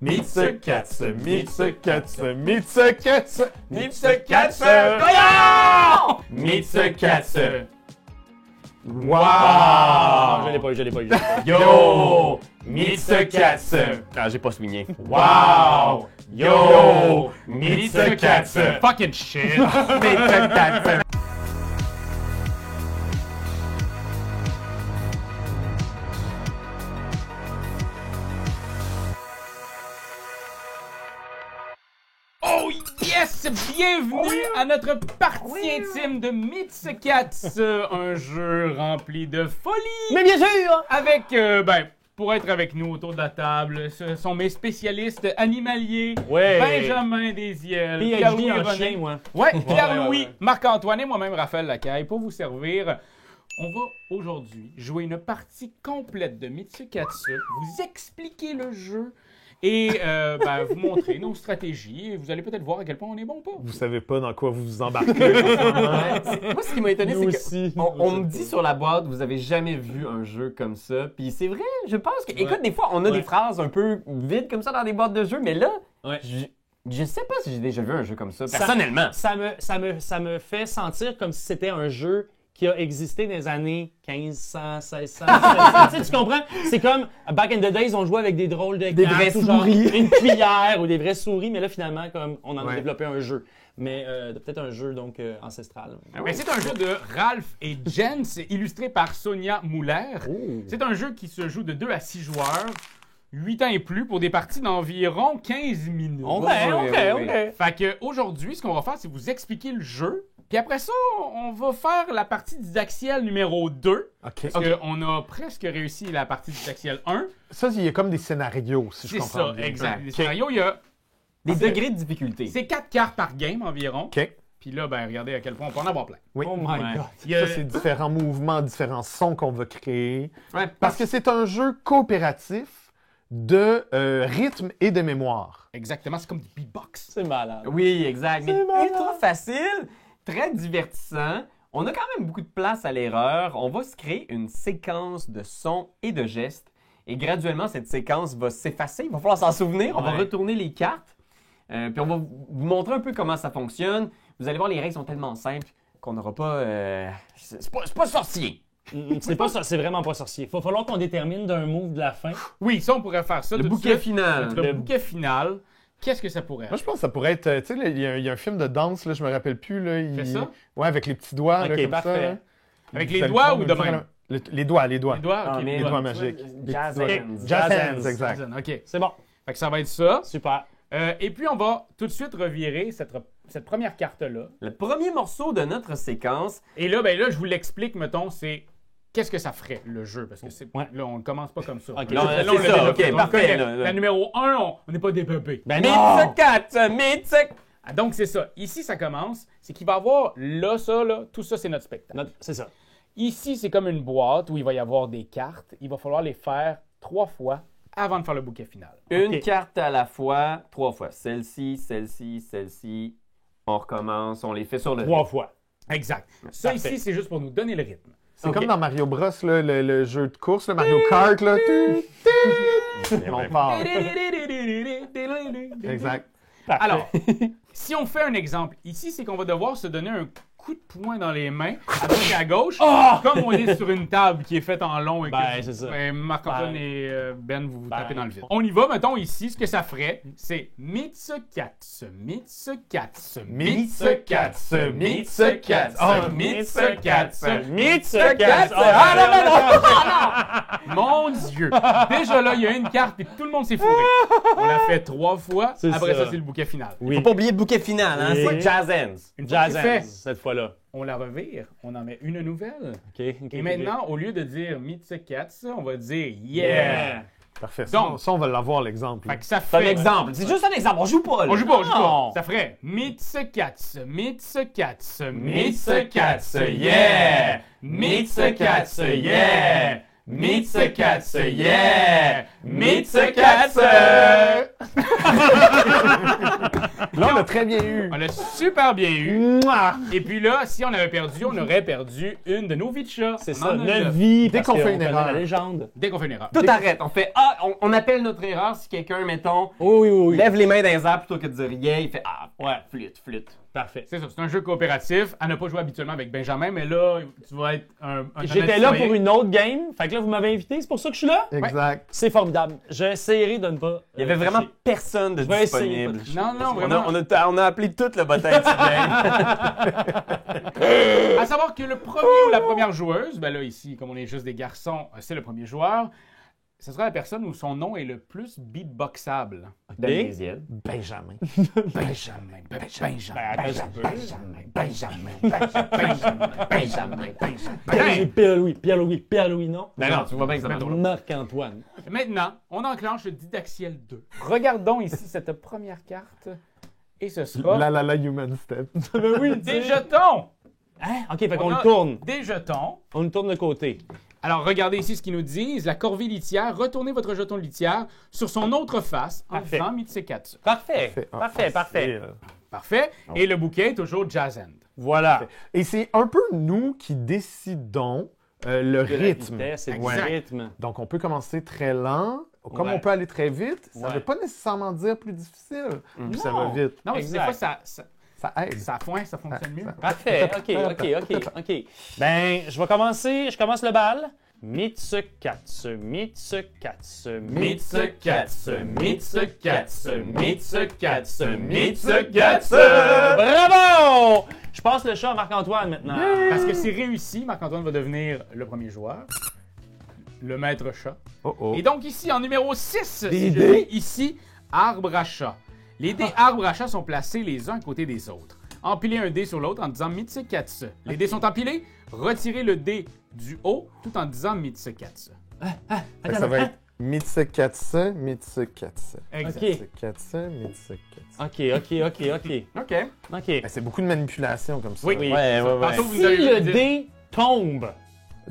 Mitsekatsu, Mitsekatsu. Voyons! Mitsekatsu. Wow! Je l'ai pas eu. Yo! Mitsekatsu. Ah, j'ai pas souligné. Wow! Yo! Mitsekatsu. Fucking shit! Mitsekatsu. Oh yes! Bienvenue à notre partie intime de Mitsekatsu, un jeu rempli de folie! Mais bien sûr! Avec, pour être avec nous autour de la table, ce sont mes spécialistes animaliers, Ouais. Benjamin Desiel, PhD Pierre-Louis en René. chien, moi. Ouais, Pierre-Louis, ouais. Marc-Antoine et moi-même, Raphaël Lacaille, pour vous servir. On va aujourd'hui jouer une partie complète de Mitsekatsu, vous expliquer le jeu et vous montrer nos stratégies. Et vous allez peut-être voir à quel point on est bon ou pas. Vous savez pas dans quoi vous vous embarquez. en ce moment. Moi, ce qui m'a étonné, Nous c'est aussi. qu'on me dit sur la boîte, vous avez jamais vu un jeu comme ça. Puis c'est vrai, je pense que. Écoute, des fois, on a des phrases un peu vides comme ça dans des boîtes de jeux, mais là, Ouais. je sais pas si j'ai déjà vu un jeu comme ça, personnellement. Ça me fait sentir comme si c'était un jeu qui a existé dans les années 1500, 1600, 1700. Tu comprends? C'est comme, back in the days, on jouait avec des drôles de cartes, vraies ou genre souris. une cuillère ou des vraies souris, mais là, finalement, comme on en a Ouais. développé un jeu. Mais peut-être un jeu, donc, ancestral. Ben, c'est un jeu de Ralph et Jens, illustré par Sonia Muller. C'est un jeu qui se joue de 2 à 6 joueurs, 8 ans et plus, pour des parties d'environ 15 minutes. OK. Fait que aujourd'hui, ce qu'on va faire, c'est vous expliquer le jeu. Puis après ça, on va faire la partie didactielle numéro 2. OK. Parce qu'on a presque réussi la partie didactielle 1. Ça, il y a comme des scénarios, si je C'est comprends ça, bien. exact. Les OK. scénarios, il y a... Des degrés de difficulté. C'est 4 cartes par game environ. OK. Puis là, regardez à quel point on peut en avoir plein. Oui. Oh my God. Il y a- Ça, c'est différents mouvements, différents sons qu'on va créer. Ouais, Parce que c'est un jeu coopératif de rythme et de mémoire. Exactement, c'est comme du beatbox. C'est malade. Oui, exact. Mais malade. ultra facile, très divertissant. On a quand même beaucoup de place à l'erreur. On va se créer une séquence de sons et de gestes. Et graduellement, cette séquence va s'effacer. Il va falloir s'en souvenir. On va Ouais. retourner les cartes. Puis on va vous montrer un peu comment ça fonctionne. Vous allez voir, les règles sont tellement simples qu'on n'aura pas... C'est pas sorcier. C'est pas ça, c'est vraiment pas sorcier. Il va falloir qu'on détermine d'un move de la fin. Oui, ça, on pourrait faire ça. Le tout de bouquet suite. final. Le bouquet final, qu'est-ce que ça pourrait Moi, être? je pense que ça pourrait être... Tu sais, là, il y a un film de danse, là, je me rappelle plus. Là, Fais ça? Ouais, avec les petits doigts. Ok, là, comme parfait. ça, là. Avec Vous les allez doigts pouvoir ou me de dire, même? Les doigts. Les doigts? Ah, Ok, mais Les doigts magiques. Jazz Les petits hands. doigts. Jazz hands, exact. OK. C'est bon. Fait que ça va être ça. Super. Et puis, on va tout de suite revirer cette première carte-là. Le premier morceau de notre séquence, Et là, je vous l'explique, mettons, c'est qu'est-ce que ça ferait, le jeu. Parce que Ouais. là, on ne commence pas comme ça. Ok. Là, Non, on c'est l'a ça, développé. ok, On parfait, connaît. là. La numéro 1, on n'est pas des bébés. Ben non! Mitsekatsu. Ah, donc, c'est ça. Ici, ça commence. C'est qu'il va y avoir là, ça, là. Tout ça, c'est notre spectacle. C'est ça. Ici, c'est comme une boîte où il va y avoir des cartes. Il va falloir les faire 3 fois avant de faire le bouquet final. Une Ok. carte à la fois, 3 fois. Celle-ci, celle-ci, celle-ci. On recommence, on les fait sur le 3 rythme. fois. Exact. Ça, Parfait. ici, c'est juste pour nous donner le rythme. C'est Ok. comme dans Mario Bros, là, le jeu de course, là, Mario Kart. Là. On part. Exact. Alors, si on fait un exemple, ici, c'est qu'on va devoir se donner un coup de poing dans les mains, à droite et à gauche, comme on est sur une table qui est faite en long et que Ben, c'est ça. Marc-Antoine Ben. et Ben, vous Ben. tapez dans le vide. On y va, mettons ici, ce que ça ferait, c'est Mitsekatsu, Mitsekatsu, Mitsekatsu, Mitsekatsu, Mitsekatsu, Mitsekatsu. Ah non, Mon Dieu! Déjà là, il y a une carte et tout le monde s'est fourré. On l'a fait 3 fois, C'est après ça, ça. c'est le bouquet final. Oui. Faut pas oublier le bouquet final, hein? Oui. C'est Jazz hands. Une fois que Jazz c'est fait, hands, cette fois-là. on la revire, on en met une nouvelle. OK. Et maintenant, au lieu de dire Mitsekatsu, on va dire Yeah! Parfait. Donc- Ça, on va l'avoir, l'exemple. Fait que ça C'est un fait... exemple. C'est juste un exemple. On joue pas, là. On joue pas, on joue Non. pas. Ça ferait Mitsekatsu, Mitsekatsu, Mitsekatsu, yeah! Mitsekatsu, yeah! Mitsekatsu, yeah! Mitsekatsu! Là, on a très bien eu. On l'a super bien eu. Mouah! Et puis là, si on avait perdu, on aurait perdu une de nos vies de chat. C'est On ça, en a notre neuf. vie. Dès parce qu'on fait qu'on une connaît erreur. la légende. Dès qu'on fait une erreur. Tout arrête. On fait on appelle notre erreur si quelqu'un, mettons, Oui. lève les mains dans les airs plutôt que de dire rien. Il fait Ouais. flûte. Parfait. C'est ça, c'est un jeu coopératif. À ne pas jouer habituellement avec Benjamin, mais là, tu vas être un J'étais là pour une autre game. Fait que là, vous m'avez invité. C'est pour ça que je suis là. Exact. C'est formidable. J'essaierai de ne pas. Il y avait vraiment tricher. personne de Je vais essayer, disponible. pas de Non, non, On vraiment. a appelé toute le bataille game. À savoir que le premier ou la première joueuse, ben là, ici, comme on est juste des garçons, c'est le premier joueur. Ce sera la personne où son nom est le plus beatboxable. Benjamin. Benjamin. Pierre-Louis, non? Ben non, tu vois bien que ça va être drôle. Marc-Antoine. Maintenant, on enclenche le Didaxiel 2. Regardons ici cette première carte. Et ce sera La human step. des jetons. Hein? OK, fait On qu'on a le tourne. Des jetons. On le tourne de côté. Alors, regardez ici ce qu'ils nous disent. La corvée litière, retournez votre jeton litière sur son autre face en Parfait. disant Mitsekatsu. Parfait. Parfait. Parfait. Et le bouquet est toujours Jazz End. Voilà. Et c'est un peu nous qui décidons le rythme. C'est du Exact. rythme. Donc, on peut commencer très lent. Comme Ouais. on peut aller très vite, ça ne Ouais. veut pas nécessairement dire plus difficile. Puis ça va vite. Non, mais des Exact. fois, Ça aide. ça fonctionne mieux. Parfait. OK. Ben, je commence le bal. Mitsekatsu. Bravo! Je passe le chat à Marc-Antoine maintenant. Parce que c'est réussi, Marc-Antoine va devenir le premier joueur. Le maître chat. Oh. Et donc ici, en numéro 6, Des si je dés? dis ici, arbre à chat. Les dés arbre à chat sont placés les uns à côté des autres. Empilez un dé sur l'autre en disant Mitsekatsu. Les dés sont empilés, retirez le dé du haut tout en disant Mitsekatsu. Ça va être Mitsekatsu. Exact. OK. Mitsekatsu. OK. OK. Ben, c'est beaucoup de manipulation comme ça. Oui. Ouais. Tantôt, vous Si avez le dit- dé tombe,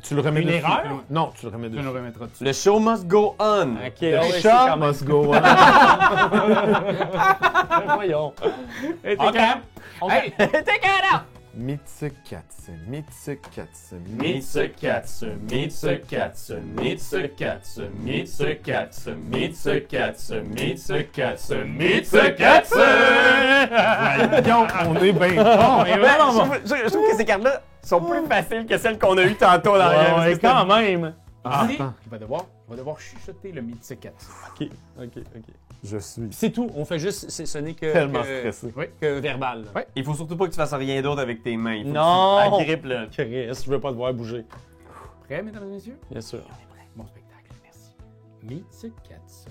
Tu le remets Une dessus. erreur? Non, tu le remets Tu dessus. le remettras dessus. Le show must go on. OK, Le ouais, chat must go on. voyons. Et t'es OK. capable? Hey, Take it out! Mitsekatsu. Voyons, on est bien bon. Je trouve que ces cartes-là sont plus faciles que celles qu'on a eues tantôt dans la Ouais, quand même. ici, attends. il va devoir chuchoter le Mitsekatsu. OK. Je suis C'est tout. On fait juste, ce n'est que, tellement stressé. que verbal. Ouais. Il faut surtout pas que tu fasses rien d'autre avec tes mains. Il faut Non. que tu agrippes le... Chris, je veux pas te voir bouger. Prêt, mesdames et messieurs? Bien sûr. Bon spectacle, merci. Mitsekatsu.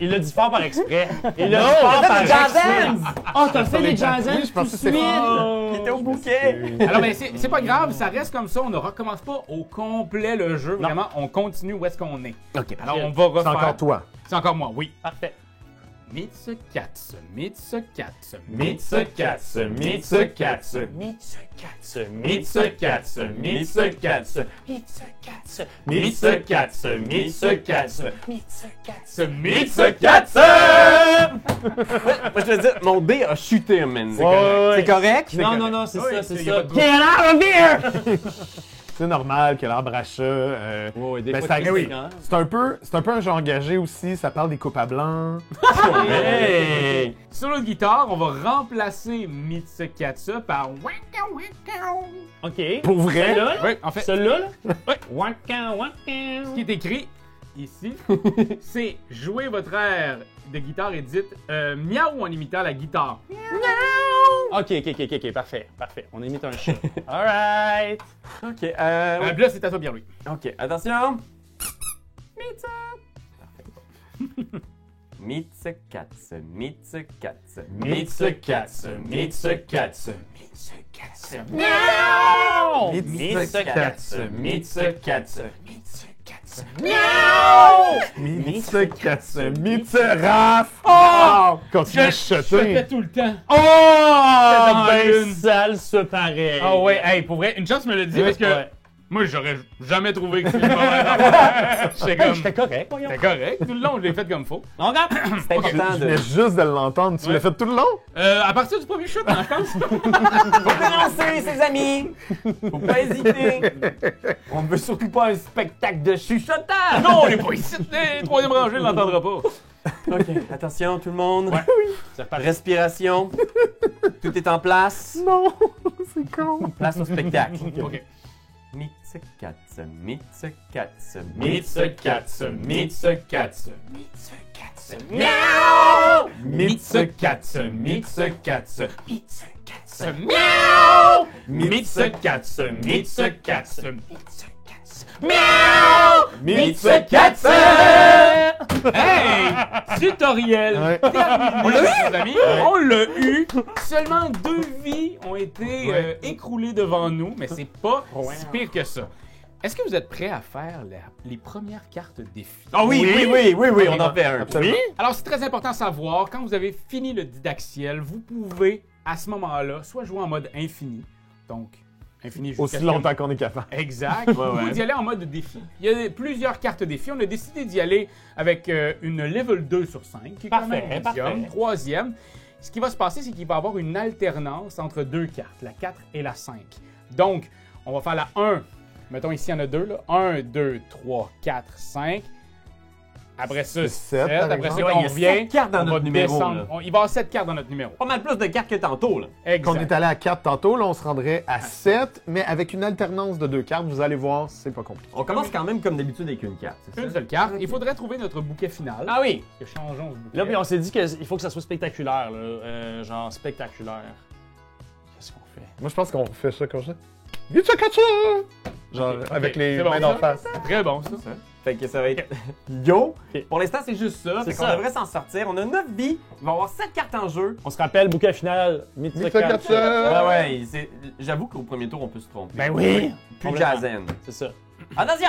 Il l'a dit fort par exprès. Il l'a dit fort par exprès. Oh, t'as fait les jazz hands Oui, je pense tout que de c'est suite. Il était au bouquet. Alors, ben, c'est pas grave, ça reste comme ça. On ne recommence pas au complet le jeu. Non. Vraiment, on continue où est-ce qu'on est. OK. Alors, on va C'est refaire. encore toi. C'est encore moi, oui. Parfait. Mitsekatsu. Moi, je veux dire, mon dé a chuté, man. C'est Ouais, ouais. C'est correct? Non, c'est Oui, ça, c'est y a ça. pas de- Get out of here! C'est normal que l'arbre à chat. Ouais, des ben, fois, ça- c'est oui. fréquent. C'est un peu un jeu engagé aussi. Ça parle des coupes à blanc. Hey! Sur l'autre guitare, on va remplacer Mitsekatsu par. OK. Pour vrai? Celle-là? Oui, en fait, Celle-là? là? Ouais. Waka. ce qui est écrit ici, c'est jouer votre air de guitare et dites miaou en imitant la guitare. OK, parfait. On imite un chat. All right. OK, Puis là, c'est à toi, Pierre-Louis. OK, attention. Mitsekatsu. Mitsukatsu, Mitsuraf! Oh! Continue à Je fais chuchoter. tout le temps. Oh! dans Ben une. sale, ça pareil. Ah ouais, hey, pour vrai, une chance me le dit parce que Ouais. moi, j'aurais jamais trouvé que c'était une mauvaise J'étais comme. J'étais correct, voyons. C'était correct. Tout le long, je l'ai fait comme faut. On regarde. C'est important Je de... venais juste de l'entendre. Tu Ouais. l'as fait tout le long? À partir du premier shot, hein, je pense. Faut commencer, ses amis! Faut pas hésiter! On veut surtout pas un spectacle de chuchotage! Non, on n'est pas ici. Les troisième rangée ne l'entendra pas. OK, attention tout le monde. C'est reparti. Respiration. Tout est en place. Non, c'est con. Place au spectacle. OK. Mitsukatsu, Mitsukatsu, Mitsukatsu, Mitsukatsu. Mitsukatsu, Miaou! Mitsukatsu, Mitsukatsu. Mitsukatsu, Miaou! Mitsukatsu, Mitsukatsu. Miaou! Mitsukatsu! Hey! Tutoriel Ouais. terminé, mes amis. On l'a eu. Seulement 2 vies ont été écroulées devant nous, mais c'est pas si pire que ça. Est-ce que vous êtes prêts à faire les premières cartes défi? Ah oui, on en fait un. Absolument. Alors, c'est très important à savoir, quand vous avez fini le didactiel, vous pouvez, à ce moment-là, soit jouer en mode infini, donc infini jusqu'à Aussi ce que- longtemps qu'on est capable. Exact. Ou d'y aller en mode défi. Il y a plusieurs cartes défi. On a décidé d'y aller avec une level 2 sur 5, qui est quand même Parfait, médium. parfait. Troisième. Ce qui va se passer, c'est qu'il va y avoir une alternance entre 2 cartes, la 4 et la 5. Donc, on va faire la 1. Mettons ici, il y en a 2. Là. 1, 2, 3, 4, 5. Après ça, 7. par Après ça, exemple. Ouais, quand il y on a revient, 7 cartes dans on va notre numéro, descendre. là. Il va y avoir 7 cartes dans notre numéro. Pas mal plus de cartes que tantôt, là. Quand on Exact. est allé à 4 tantôt, là, on se rendrait à 7, mais avec une alternance de 2 cartes, vous allez voir, c'est pas compliqué. On commence quand même comme d'habitude avec une carte, c'est Une ça? seule carte. Il faudrait trouver notre bouquet final. Ah oui. Que changeons ce bouquet. Là, puis on s'est dit qu'il faut que ça soit spectaculaire, là. Genre spectaculaire. Qu'est-ce qu'on fait? Moi, je pense qu'on fait ça comme ça. Mitsukatsu! Genre, Ok, avec les c'est bon, mains ça? d'en face. Très bon, ça. Fait que ça va être yo. Ok. Pour l'instant, c'est juste ça. Fait qu'on ça. devrait s'en sortir. On a 9 vies. Il va y avoir 7 cartes en jeu. On se rappelle, bouquet final, Mitsukatsu! Ouais, j'avoue qu'au premier tour, on peut se tromper. Ben oui! Plus Complètement. Jazen. C'est ça. Attention!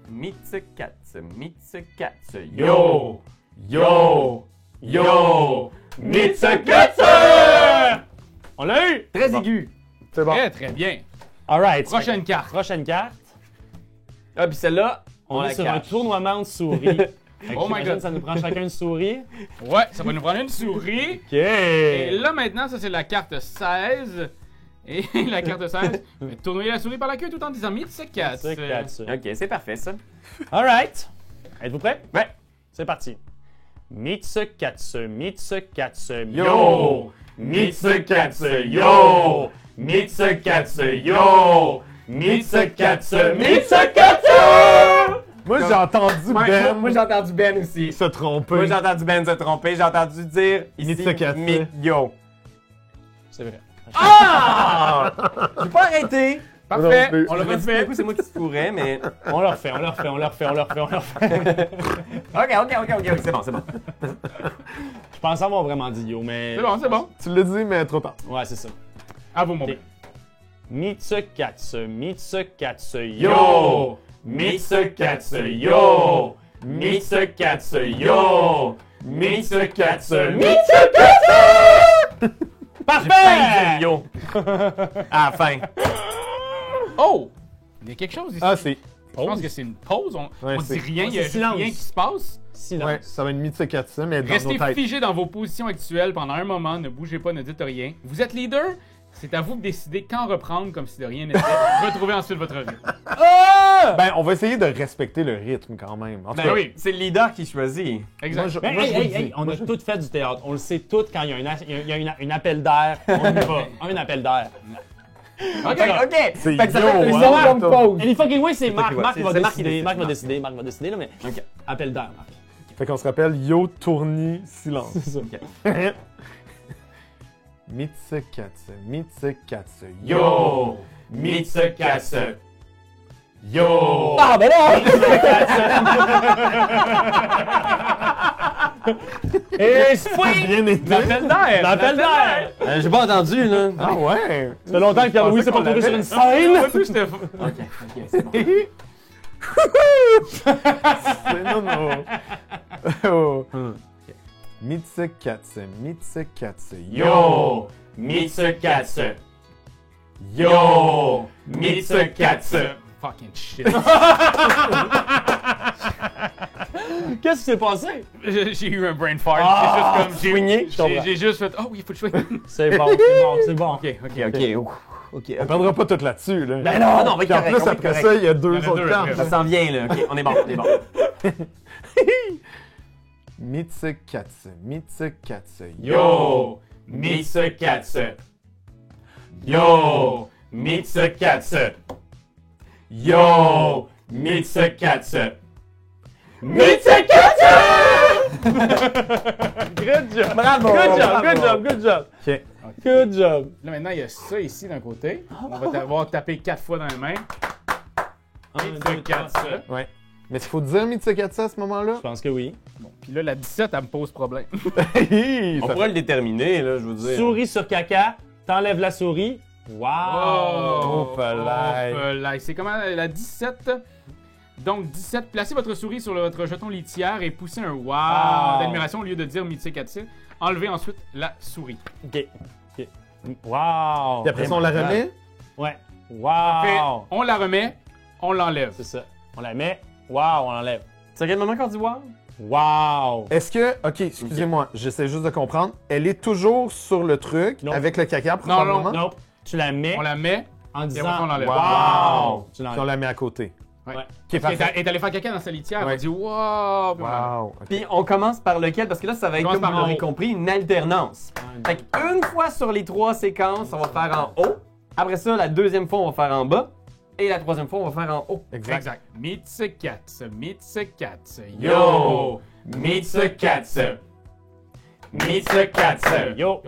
Mitsukatsu, Mitsukatsu, Yo! Yo! Yo! Mitsukatsu! On l'a eu! Très aigu. C'est bon. Très, très bien. Alright. Prochaine carte. Prochaine carte. Ah, puis celle-là, On on est la sur un cache. tournoiement de souris. Oh my God. Ça nous prend chacun une souris. Ouais, ça va nous prendre une souris. OK. Et là, maintenant, ça, c'est la carte 16. Et la carte 16, tournoyer la souris par la queue tout en disant Mitsukatsu. Mitsukatsu. Ok, c'est parfait, ça. Alright. Êtes-vous prêts? Ouais. C'est parti. Mitsukatsu, Mitsukatsu, Yo! Mitsukatsu, yo! Mitsukatsu, yo! Mitsukatsu, Mitsukatsu! Moi, j'ai entendu Ben Moi, j'ai entendu Ben aussi. se tromper. Moi, j'ai entendu Ben se tromper. J'ai entendu dire ici Mitsukatsu. Yo. C'est vrai. Ah! J'ai pas arrêté. Parfait, Non plus. on l'a J'aurais dit d'un refait. coup, c'est moi qui se pourrais, mais... On le refait, on le refait, on le refait, on le refait, on le refait. Ok, c'est bon, c'est bon. Je pensais avoir vraiment dit yo, mais... C'est bon, c'est bon. Tu l'as dit, mais trop tard. Ouais, c'est ça. À vous, mon Ok. bien. Mitsukatsu, Mitsukatsu, Yo! Mitsukatsu, yo! Mitsukatsu, yo! Mitsukatsu, Mitsukatsu! J'ai failli Parfait! dire yo. À la fin. Oh! Il y a quelque chose ici. Ah, c'est. Je pense que c'est une pause. On Ouais, dit c'est- rien, il y a c'est juste silence. rien qui se passe. Silence. Ouais, ça va être Mitsukatsu, mais dans Restez nos têtes. figés dans vos positions actuelles pendant un moment, ne bougez pas, ne dites rien. Vous êtes leader, c'est à vous de décider quand reprendre comme si de rien n'était. Retrouvez ensuite votre rythme. Ben, on va essayer de respecter le rythme quand même. En tout Ben cas, oui, c'est le leader qui choisit. Exact. moi, je, Mais moi, je vous le dis. hey, on a tout fait du théâtre. On le sait tout quand il y a, une appel d'air. On y va. Un appel d'air. Ok. C'est Fait que ça yo, fait une hein, longue Tom. pause. Any fucking way, c'est Marc. ouais, Marc c'est- va c'est Marc qui décider. décide. Marc va décider. Marc va décider, là, mais Ok. appel d'air, Marc. Fait qu'on se rappelle Yo, Tourni, Silence. C'est ça. Mitsukatsu, Mitsukatsu, Yo! Mitsukatsu. Yo! Ah, ben là! Et c'est Bien été. L'appel d'air! l'appel d'air! J'ai pas entendu, là. Ah ouais! Ça fait longtemps que Pierre-Louis s'est pas retrouvé sur une scène. Moi, tout, j'étais fou. Ok, c'est bon. C'est non, non. Oh. Mitsukatsu. Yo, Mitsukatsu. Yo, Mitsukatsu. Fucking shit. Qu'est-ce qui s'est passé? J'ai eu un brain fart. Ah, j'ai juste comme. swingé, je comprends. J'ai juste fait. Oh oui, il faut que je swing. C'est bon, c'est bon, c'est bon. Ok. Ok. On perdra pas tout là-dessus, là. Ben non, on va être Puis en correct. plus, après ça, il y a deux Il y en a autres deux, camps. après. Ça s'en vient, là. Ok, on est bon. Mitsukatsu. Yo, Mitsukatsu. Yo, Mitsukatsu. Yo, Mitsukatsu. Mitsukatsu! Good job! Bravo! Good job! Ok. Good job! Là, maintenant, il y a ça ici d'un côté. On va t'avoir tapé 4 fois dans les mains. Mitsukatsu. Ouais. Mais il faut dire Mitsukatsu à ce moment-là? Je pense que oui. Bon, puis là, la 17, elle me pose problème. On pourrait le déterminer, là, je veux dire. Souris sur caca, t'enlèves la souris. Wow! Oh, palais. C'est comment la 17? Donc, 17, placez votre souris sur votre jeton litière et poussez un wow d'admiration au lieu de dire Mitsukatsu. Enlevez ensuite la souris. Ok. Wow! Puis après ça, on la remet? Ouais. Fait, Wow! on la remet, on l'enlève. C'est ça. On la met. Wow, on l'enlève. C'est à quel moment qu'on dit wow? Wow! Est-ce que... OK, excusez-moi, j'essaie juste de comprendre. Elle est toujours sur le truc, Non. avec le caca, Non, probablement? Non, tu la mets On la met, en et disant après on l'enlève. wow! Tu Puis on l'enlèves. la met à côté. Ouais. Ouais. OK, Elle parfait. est allée faire caca dans sa litière. Ouais. On dit wow. puis on l'enlève. Wow. OK. Puis on commence par lequel? Parce que là, ça va être, On comme commence vous par l'aurez en haut. compris, une alternance. Fait qu'une fois sur les 3 séquences, on va faire en haut. Après ça, la deuxième fois, on va faire en bas. Et la troisième fois, on va faire en haut. Exact. Mitsukatsu. Yo, Mitsukatsu. Mitsukatsu. Yo!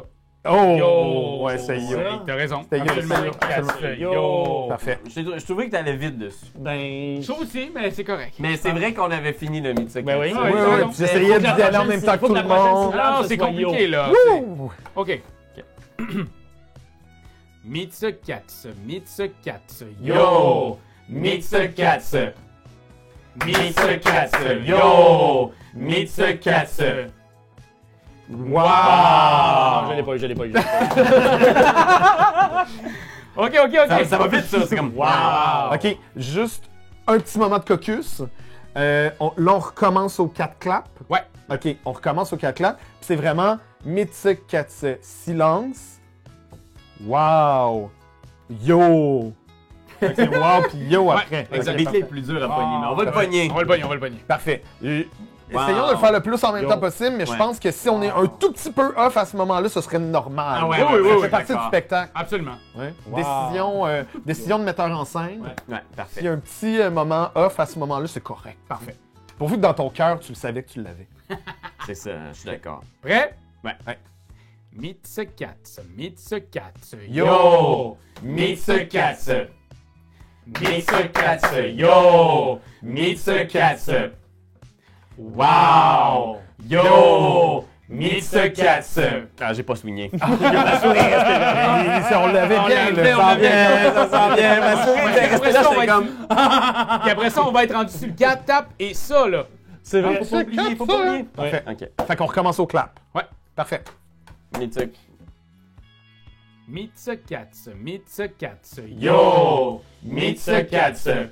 Oh! Ouais, c'est yo. Hey, t'as raison. C'était yo, Absolument. absolument. Yo! Parfait. Je trouvais que t'allais vite dessus. Ben. Ça aussi, mais c'est correct. Mais c'est vrai qu'on avait fini le Mitsukatsu. Ben oui. Ouais, Oui, t'as oui, raison. puis j'essayais d'y aller en même temps que Faut tout que le la prochaine monde. syllabe, Non, ce c'est soit compliqué, yo. là. Ouh! OK. Mitsukatsu. Yo, Mitsukatsu. Mitsukatsu. Yo, Mitsukatsu. Wow! Je l'ai pas eu, je l'ai pas eu. OK. Ça va vite, ça. C'est comme wow. OK, juste un petit moment de caucus. Là, on recommence au 4 claps. Ouais. OK, on recommence au 4 claps. Puis c'est vraiment Mitsukatsu, silence. Wow! Yo! C'est wow, puis yo après. C'est Exact. les clés les plus dures à pogner, mais on va le pogner. On va le pogner. Parfait. Wow. Essayons de le faire le plus en même Yo. temps possible, mais je Ouais. pense que si on est un tout petit peu off à ce moment-là, ce serait normal. Ah ouais, Ça ouais, ouais, fait ouais, partie du d'accord. spectacle. Absolument. Ouais. Wow. Décision de metteur en scène. Ouais, parfait. S'il y a un petit moment off à ce moment-là, c'est correct. Parfait. Pourvu que dans ton cœur, tu le savais que tu l'avais. C'est ça, je suis d'accord. Prêt? Ouais. Mitsukatsu. Yo, Mitsukatsu. Mitsukatsu. Yo, Mitsukatsu. Wow. Yo, Mitsukatsu. Ah, j'ai pas swingé. Ma souris restait là. Si on l'avait bien, là. Ça s'en vient, ça s'en vient. Ma souris était restée là, Après ça, on va j'étais être- comme... Puis après ça, on va être rendu sur le 4 tap et ça, là. C'est vrai. Faut pas oublier, faut pas oublier. Parfait. Ok. Fait qu'on recommence au clap. Ouais. Parfait. Mitsuk. Mitsukatsu. Yo, Mitsukatsu.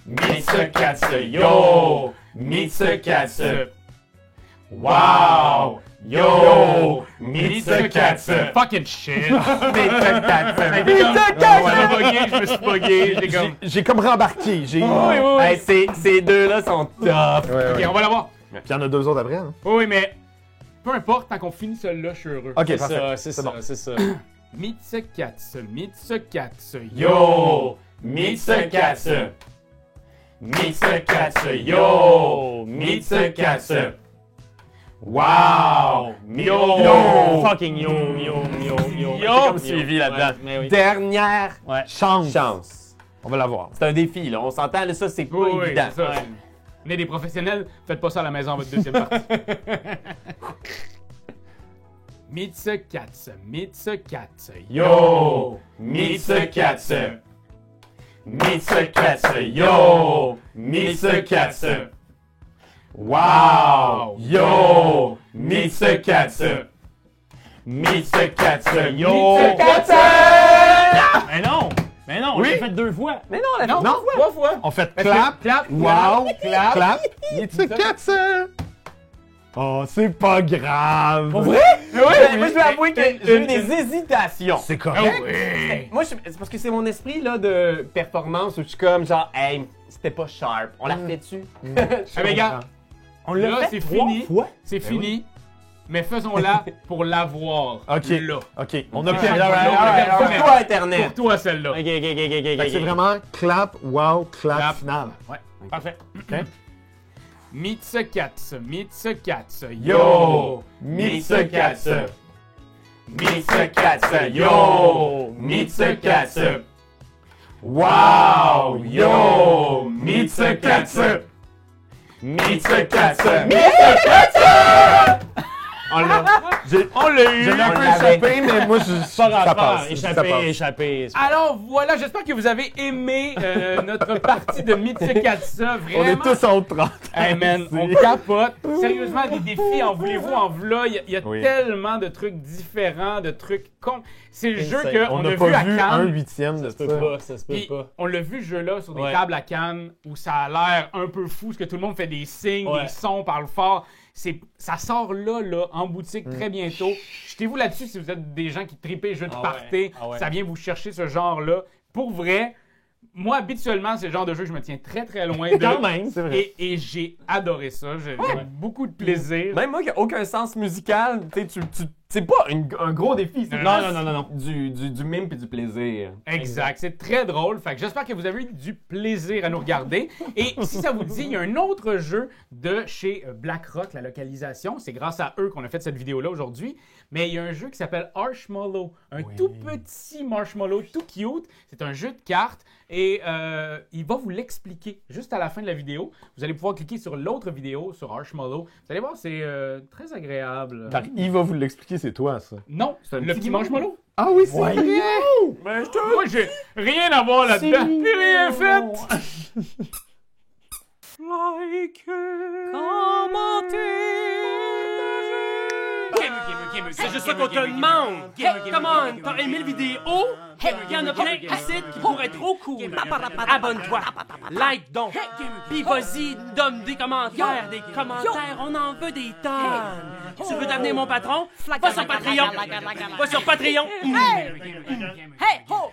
Mitsukatsu. Yo, Mitsukatsu. Wow. Yo, Mitsukatsu. Fucking shit. Mitsukatsu. Je me suis bugué. J'ai comme... J'ai comme rembarqué. J'ai... Hey, ces deux-là sont top. OK, on va l'avoir. Puis il y en a deux autres après. Hein? Oui, mais peu importe, tant qu'on finit celui-là, je suis heureux. OK, C'est parfait. ça, c'est ça, bon. c'est ça. Mitsukatsu. Yo, Mitsukatsu. Mitsukatsu. Yo, Mitsukatsu. Wow. Yo. Fucking yo. J'ai comme suivi là-dedans. Ouais, mais oui. Dernière Ouais. chance. On va l'avoir. C'est un défi, là. On s'entend, là, ça, c'est pas Oui, évident. c'est ça. Ouais. On est des professionnels, faites pas ça à la maison, votre deuxième partie. Mitsukatsu. Yo, Mitsukatsu. Mitsukatsu, yo! Mitsukatsu! Wow! Yo! Mitsukatsu! Mitsukatsu, yo! Mitsukatsu! Mais non, on Oui. l'a fait 2 fois. Mais non, Non, Non. 3 fois. On fait Parce que clap, clap, wow, clap, clap, Mitsukatsu! Oh, c'est pas grave! Pour vrai? moi, je dois avouer que j'ai eu des hésitations. C'est Ah correct! oui. Moi, c'est parce que c'est mon esprit là, de performance où je suis comme genre, hey, c'était pas sharp. On la refait dessus. Ah, mais gars, On là, l'a fait c'est 3 fini. fois. C'est fini. Mais faisons-la pour l'avoir. Ok, Là. ok. On a Ouais, pris ouais, la Pour ouais. toi, Internet. Pour toi, celle-là. Ok. C'est vraiment clap, wow, clap, Clap. final. Ouais. Parfait. Mitsukatsu, Mitsukatsu, Yo! Mitsukatsu! Mitsukatsu, yo! Mitsukatsu! Wow! Yo! Mitsukatsu! Mitsukatsu! On l'a eu! J'avais un peu On l'avait. échappé, mais moi, ça passe. Ça passe. Échappé. Alors voilà, j'espère que vous avez aimé notre partie de Mitsukatsu. On Vraiment. est tous en 30. Hey man, on capote. Sérieusement, des défis, en voulez-vous, en v'là. Il y a Oui. tellement de trucs différents, de trucs con. C'est le jeu Insane. qu'on On a n'a vu à pas vu un Cannes. huitième de Ça se ça. peut pas, ça se peut Puis, pas. on l'a vu, ce jeu-là, sur des Ouais. tables à Cannes, où ça a l'air un peu fou, parce que tout le monde fait des signes, Ouais. des sons, parle fort. Ça sort là, en boutique très bientôt. Jetez-vous là-dessus si vous êtes des gens qui tripent jeux de Ah party. ouais. Ah ouais. Ça vient vous chercher ce genre-là. Pour vrai, moi, habituellement, c'est le genre de jeu que je me tiens très, très loin de. Quand même. C'est vrai. Et j'ai adoré ça. J'ai beaucoup de plaisir. Même moi qui a aucun sens musical, tu sais, c'est pas un gros défi. C'est Non, juste non. du mime et du plaisir. Exact. C'est très drôle. Fait que j'espère que vous avez eu du plaisir à nous regarder. Et si ça vous dit, il y a un autre jeu de chez BlackRock, la localisation. C'est grâce à eux qu'on a fait cette vidéo-là aujourd'hui. Mais il y a un jeu qui s'appelle Arshmallow. Un tout petit marshmallow, tout cute. C'est un jeu de cartes. Et il va vous l'expliquer juste à la fin de la vidéo. Vous allez pouvoir cliquer sur l'autre vidéo, sur Arshmallow. Vous allez voir, c'est très agréable. Il va vous l'expliquer, c'est toi, ça. Non, un le petit petit mot. marshmallow. Ah oui, c'est vrai! Ben, je te... Moi, j'ai rien à voir là-dedans. J'ai rien fait. C'est juste ça qu'on te demande! Hey, come on! T'as aimé le vidéo? Hey, y'en a plein ici qui pourraient être trop cool! Abonne-toi! Like donc! Pis vas-y, donne des commentaires! Des commentaires, on en veut des tonnes! Tu veux devenir mon patron? Va sur Patreon! Va sur Patreon! Hey, ho!